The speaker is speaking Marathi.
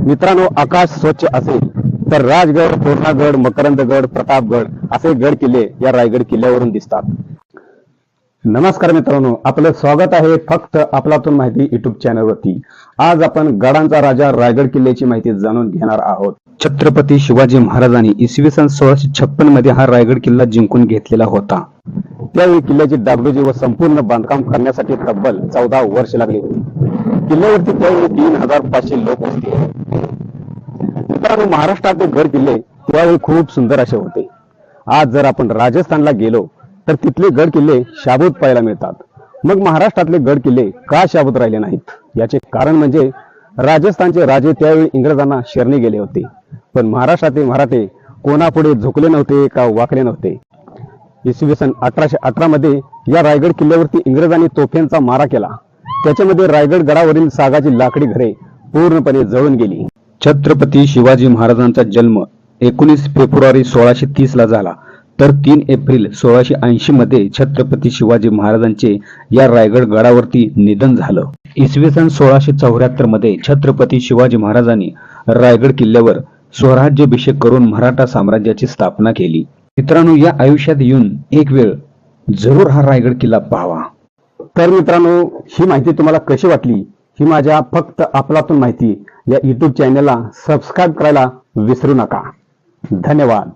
मित्रांनो, आकाश स्वच्छ असेल तर राजगड, तोरणागड, मकरंदगड, प्रतापगड असे गड किल्ले या रायगड किल्ल्यावरून दिसतात. नमस्कार मित्रांनो, आपलं स्वागत आहे फक्त आपलातून माहिती युट्यूब चॅनलवरती. आज आपण गडांचा राजा रायगड किल्ल्याची माहिती जाणून घेणार आहोत. छत्रपती शिवाजी महाराजांनी इसवी सन 1656 मध्ये हा रायगड किल्ला जिंकून घेतलेला होता. त्यावेळी किल्ल्याची डागडुजी व संपूर्ण बांधकाम करण्यासाठी तब्बल 14 वर्ष लागली होती. किल्ल्यावरती त्यावेळी 3500 लोक होते. मित्रांनो, महाराष्ट्रातील गड किल्ले त्यावेळी खूप सुंदर असे होते. आज जर आपण राजस्थानला गेलो तर तिथले गड किल्ले शाबूत पाहायला मिळतात. मग महाराष्ट्रातले गड किल्ले का शाबूत राहिले नाहीत? याचे कारण म्हणजे राजस्थानचे राजे त्यावेळी इंग्रजांना शरणी गेले होते, पण महाराष्ट्रातील मराठे कोणापुढे झुकले नव्हते का वाकले नव्हते. इसवी सन 1818 मध्ये या रायगड किल्ल्यावरती इंग्रजांनी तोफेंचा मारा केला. त्याच्यामध्ये रायगड गडावरील सागाची लाकडी घरे पूर्णपणे जळून गेली. छत्रपती शिवाजी महाराजांचा जन्म 19 फेब्रुवारी 1630 ला झाला, तर 3 एप्रिल 1680 मध्ये छत्रपती शिवाजी महाराजांचे या रायगड गडावरती निधन झालं. इसवी सन 1674 मध्ये छत्रपती शिवाजी महाराजांनी रायगड किल्ल्यावर स्वराज्याभिषेक करून मराठा साम्राज्याची स्थापना केली. मित्रांनो, या आयुष्यात येऊन एक वेळ जरूर हा रायगड किल्ला पाहावा. तर मित्रांनो, ही माहिती तुम्हाला कशी वाटली? ही माझ्या फक्त आपलातून माहिती या युट्यूब चॅनलला सबस्क्राईब करायला विसरू नका. धन्यवाद.